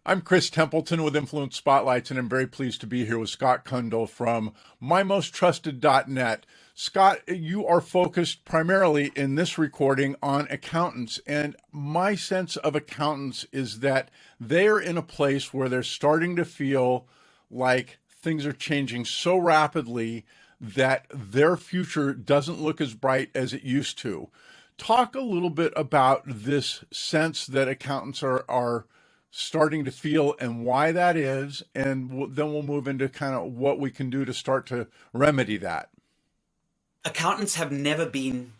I'm Chris Templeton with Influence Spotlights, and I'm very pleased to be here with Scott Kundal from MyMostTrusted.net. Scott, you are focused primarily in this recording on accountants, and my sense of accountants is that they're in a place where they're starting to feel like things are changing so rapidly that their future doesn't look as bright as it used to. Talk a little bit about this sense that accountants are starting to feel and why that is, and then we'll move into kind of what we can do to start to remedy that. Accountants have never been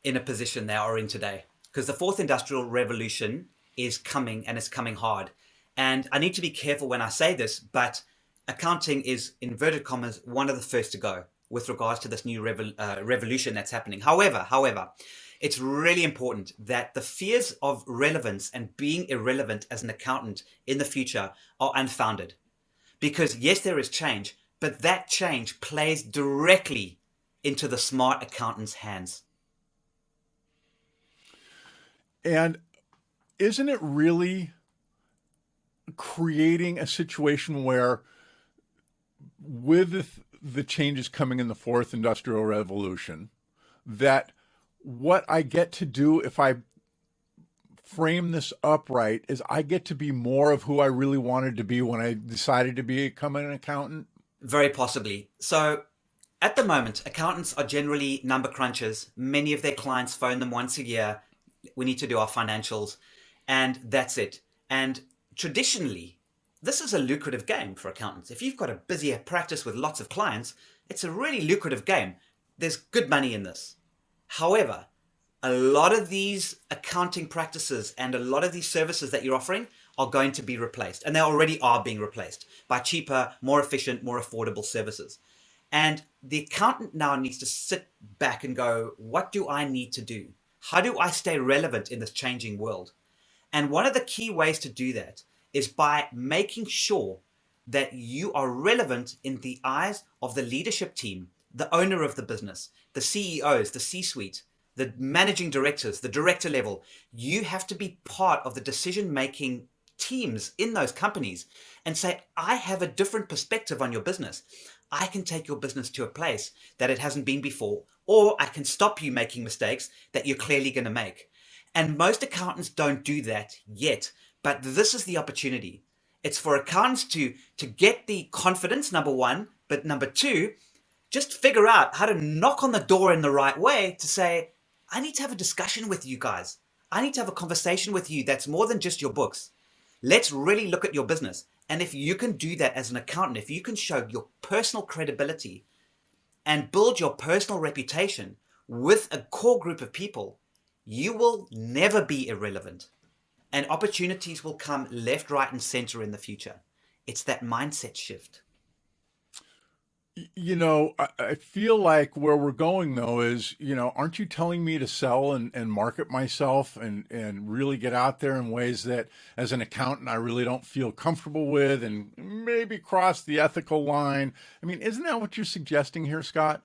in a position they are in today because the fourth industrial revolution is coming and it's coming hard. And I need to be careful when I say this, but accounting is, inverted commas, one of the first to go with regards to this new revolution that's happening. However, it's really important that the fears of relevance and being irrelevant as an accountant in the future are unfounded. Because yes, there is change, but that change plays directly into the smart accountant's hands. And isn't it really creating a situation where, with the changes coming in the fourth industrial revolution, that what I get to do if I frame this up right is I get to be more of who I really wanted to be when I decided to become an accountant? Very possibly. So at the moment, accountants are generally number crunchers. Many of their clients phone them once a year. We need to do our financials, and that's it. And traditionally, this is a lucrative game for accountants. If you've got a busy practice with lots of clients, it's a really lucrative game. There's good money in this. However, a lot of these accounting practices and a lot of these services that you're offering are going to be replaced, and they already are being replaced by cheaper, more efficient, more affordable services. And the accountant now needs to sit back and go, what do I need to do? How do I stay relevant in this changing world? And one of the key ways to do that is by making sure that you are relevant in the eyes of the leadership team, the owner of the business, the CEOs, the C-suite, the managing directors, the director level. You have to be part of the decision-making teams in those companies and say, I have a different perspective on your business. I can take your business to a place that it hasn't been before, or I can stop you making mistakes that you're clearly going to make. And most accountants don't do that yet, but this is the opportunity. It's for accountants to get the confidence, number one, but number two, just figure out how to knock on the door in the right way to say, I need to have a discussion with you guys. I need to have a conversation with you that's more than just your books. Let's really look at your business. And if you can do that as an accountant, if you can show your personal credibility and build your personal reputation with a core group of people, you will never be irrelevant. And opportunities will come left, right, and center in the future. It's that mindset shift. I feel like where we're going though is, aren't you telling me to sell and market myself and really get out there in ways that as an accountant I really don't feel comfortable with and maybe cross the ethical line? I mean, isn't that what you're suggesting here, Scott?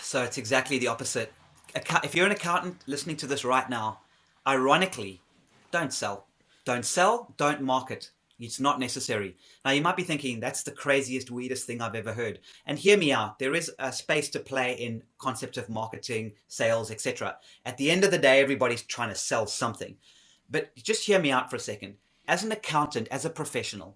So it's exactly the opposite. If you're an accountant listening to this right now, ironically, don't sell. Don't sell, don't market. It's not necessary. Now, you might be thinking, that's the craziest, weirdest thing I've ever heard. And hear me out. There is a space to play in concept of marketing, sales, etc. At the end of the day, everybody's trying to sell something. But just hear me out for a second. As an accountant, as a professional,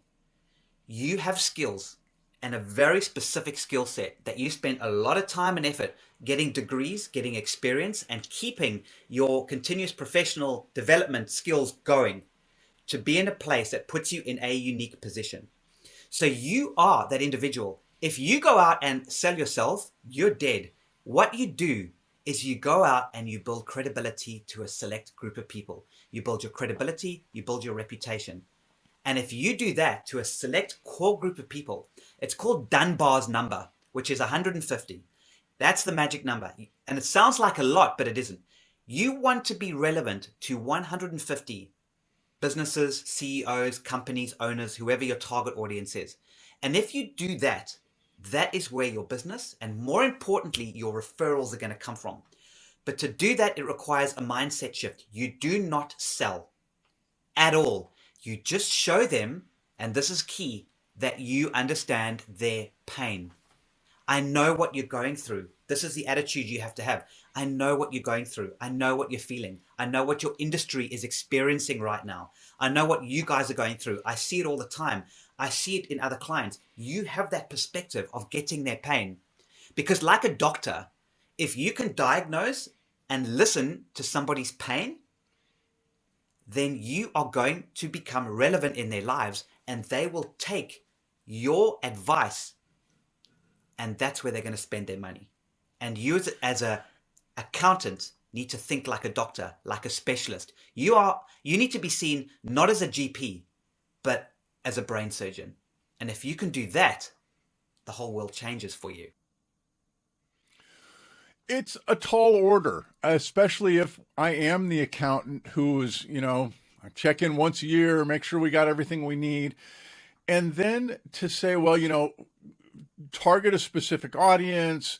you have skills and a very specific skill set that you spend a lot of time and effort getting degrees, getting experience, and keeping your continuous professional development skills going to be in a place that puts you in a unique position. So you are that individual. If you go out and sell yourself, you're dead. What you do is you go out and you build credibility to a select group of people. You build your credibility, you build your reputation. And if you do that to a select core group of people, it's called Dunbar's number, which is 150. That's the magic number. And it sounds like a lot, but it isn't. You want to be relevant to 150 businesses, CEOs, companies, owners, whoever your target audience is. And if you do that, that is where your business and more importantly, your referrals are going to come from. But to do that, it requires a mindset shift. You do not sell at all. You just show them, and this is key, that you understand their pain. I know what you're going through. This is the attitude you have to have. I know what you're going through. I know what you're feeling. I know what your industry is experiencing right now. I know what you guys are going through. I see it all the time. I see it in other clients. You have that perspective of getting their pain. Because like a doctor, if you can diagnose and listen to somebody's pain, then you are going to become relevant in their lives, and they will take your advice, and that's where they're going to spend their money. And you as a accountant need to think like a doctor, like a specialist. You need to be seen not as a GP, but as a brain surgeon. And if you can do that, the whole world changes for you. It's a tall order, especially if I am the accountant who is, I check in once a year, make sure we got everything we need. And then to say, well, target a specific audience,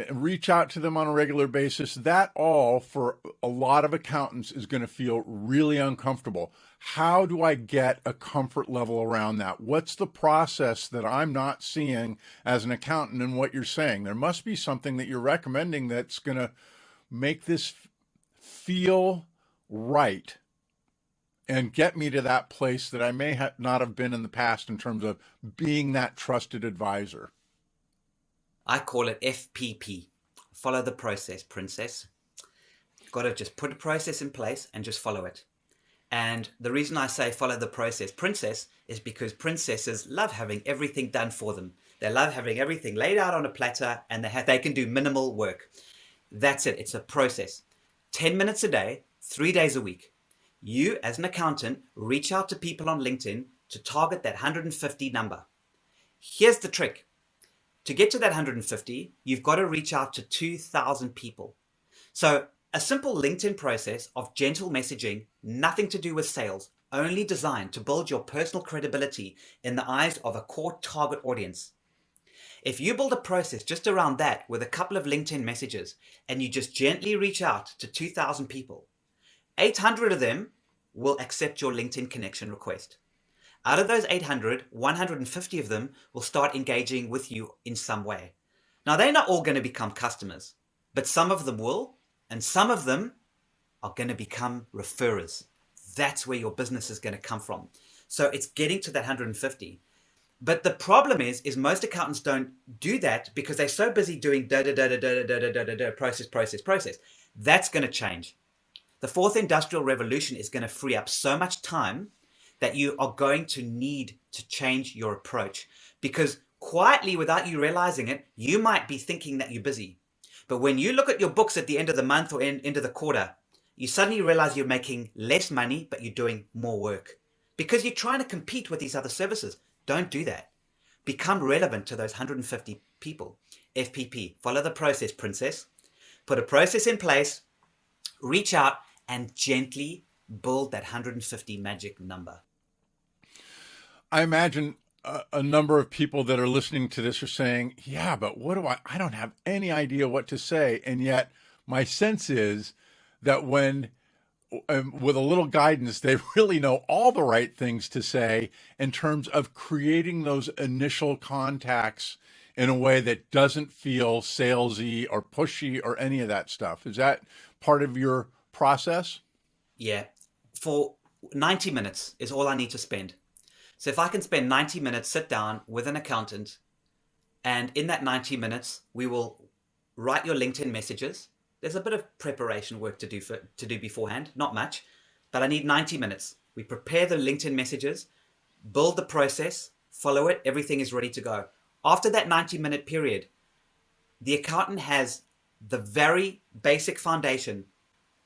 reach out to them on a regular basis, that all for a lot of accountants is going to feel really uncomfortable. How do I get a comfort level around that? What's the process that I'm not seeing as an accountant in what you're saying? There must be something that you're recommending that's going to make this feel right and get me to that place that I may not have been in the past in terms of being that trusted advisor. I call it FPP. Follow the process, princess. You've got to just put a process in place and just follow it. And the reason I say follow the process, princess, is because princesses love having everything done for them. They love having everything laid out on a platter, and they can do minimal work. That's it. It's a process. 10 minutes a day, 3 days a week. You, as an accountant, reach out to people on LinkedIn to target that 150 number. Here's the trick. To get to that 150, you've got to reach out to 2,000 people. So a simple LinkedIn process of gentle messaging, nothing to do with sales, only designed to build your personal credibility in the eyes of a core target audience. If you build a process just around that with a couple of LinkedIn messages, and you just gently reach out to 2,000 people, 800 of them will accept your LinkedIn connection request. Out of those 800, 150 of them will start engaging with you in some way. Now, they're not all going to become customers, but some of them will, and some of them are going to become referrers. That's where your business is going to come from. So it's getting to that 150. But the problem is most accountants don't do that because they're so busy doing process. That's going to change. The fourth industrial revolution is going to free up so much time that you are going to need to change your approach, because quietly, without you realizing it, you might be thinking that you're busy. But when you look at your books at the end of the month or end of the quarter, you suddenly realize you're making less money, but you're doing more work because you're trying to compete with these other services. Don't do that. Become relevant to those 150 people. FPP, follow the process, princess. Put a process in place, reach out, and gently build that 150 magic number. I imagine a number of people that are listening to this are saying, yeah, but what do I don't have any idea what to say. And yet my sense is that when with a little guidance, they really know all the right things to say in terms of creating those initial contacts in a way that doesn't feel salesy or pushy or any of that stuff. Is that part of your process? Yeah. For 90 minutes is all I need to spend. So if I can spend 90 minutes, sit down with an accountant, and in that 90 minutes, we will write your LinkedIn messages. There's a bit of preparation work to do beforehand, not much, but I need 90 minutes. We prepare the LinkedIn messages, build the process, follow it, everything is ready to go. After that 90-minute period, the accountant has the very basic foundation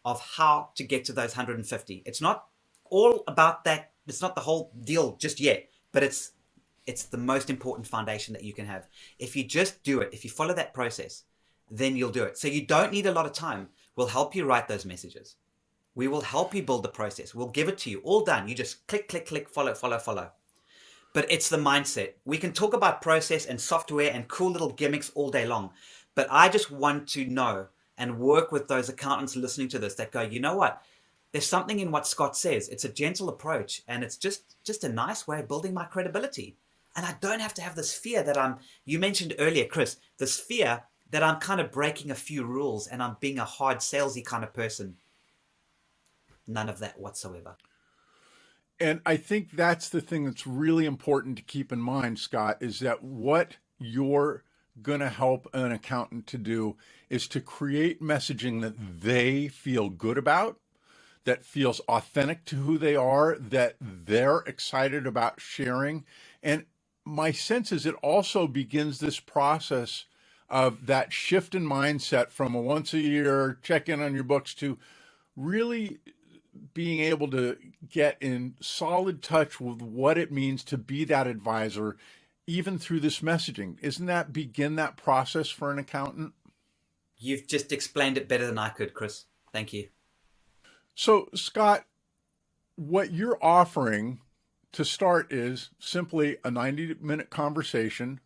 of how to get to those 150. It's not all about that. It's not the whole deal just yet, but it's the most important foundation that you can have. If you just do it, if you follow that process, then you'll do it. So you don't need a lot of time. We'll help you write those messages. We will help you build the process. We'll give it to you all done. You just click, follow. But it's the mindset. We can talk about process and software and cool little gimmicks all day long. But I just want to know and work with those accountants listening to this that go, you know what? there's something in what Scott says. It's a gentle approach, and it's just a nice way of building my credibility. And I don't have to have this fear that you mentioned earlier, Chris, this fear that I'm kind of breaking a few rules and I'm being a hard salesy kind of person. None of that whatsoever. And I think that's the thing that's really important to keep in mind, Scott, is that what you're going to help an accountant to do is to create messaging that they feel good about, that feels authentic to who they are, that they're excited about sharing. And my sense is it also begins this process of that shift in mindset from a once a year check in on your books to really being able to get in solid touch with what it means to be that advisor, even through this messaging. Isn't that begin that process for an accountant? You've just explained it better than I could, Chris. Thank you. So, Scott, what you're offering to start is simply a 90-minute conversation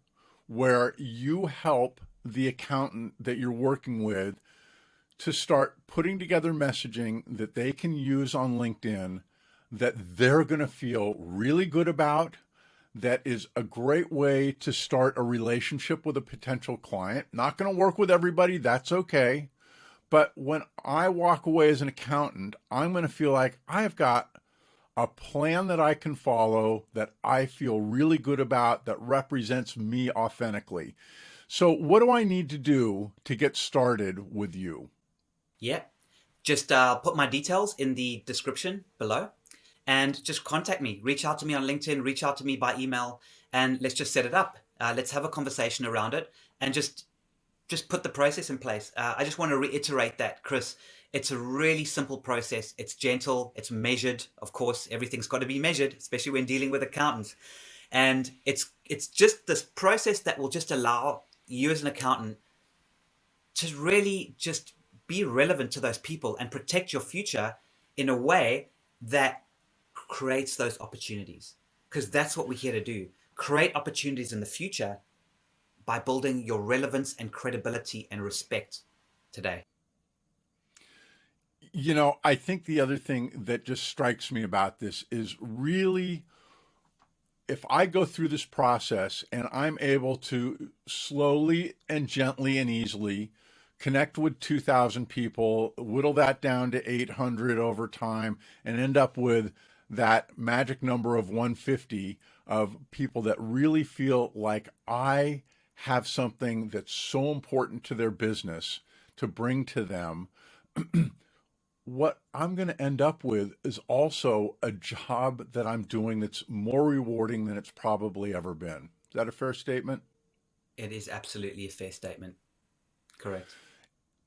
where you help the accountant that you're working with to start putting together messaging that they can use on LinkedIn that they're going to feel really good about, that is a great way to start a relationship with a potential client. Not going to work with everybody, that's okay. But when I walk away as an accountant, I'm going to feel like I've got a plan that I can follow, that I feel really good about, that represents me authentically. So what do I need to do to get started with you? Yeah. Just put my details in the description below and just contact me. Reach out to me on LinkedIn, reach out to me by email, and let's just set it up. Let's have a conversation around it and just put the process in place. I just want to reiterate that, Chris. It's a really simple process. It's gentle. It's measured. Of course, everything's got to be measured, especially when dealing with accountants. And it's just this process that will just allow you as an accountant to really just be relevant to those people and protect your future in a way that creates those opportunities. Because that's what we're here to do. Create opportunities in the future by building your relevance and credibility and respect today. You know, I think the other thing that just strikes me about this is really if I go through this process and I'm able to slowly and gently and easily connect with 2,000 people, whittle that down to 800 over time, and end up with that magic number of 150 of people that really feel like I have something that's so important to their business to bring to them, what I'm going to end up with is also a job that I'm doing that's more rewarding than it's probably ever been. Is that a fair statement? It is absolutely a fair statement. Correct.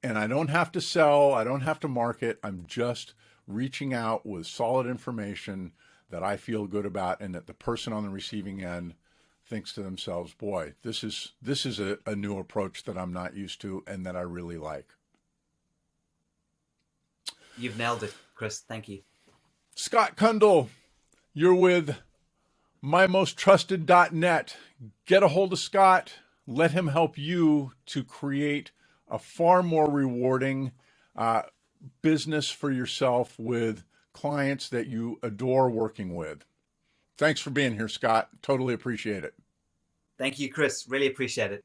And I don't have to sell, I don't have to market. I'm just reaching out with solid information that I feel good about and that the person on the receiving end thinks to themselves, boy, this is a new approach that I'm not used to and that I really like. You've nailed it, Chris. Thank you. Scott Kundal, you're with mymosttrusted.net. Get a hold of Scott. Let him help you to create a far more rewarding business for yourself with clients that you adore working with. Thanks for being here, Scott. Totally appreciate it. Thank you, Chris. Really appreciate it.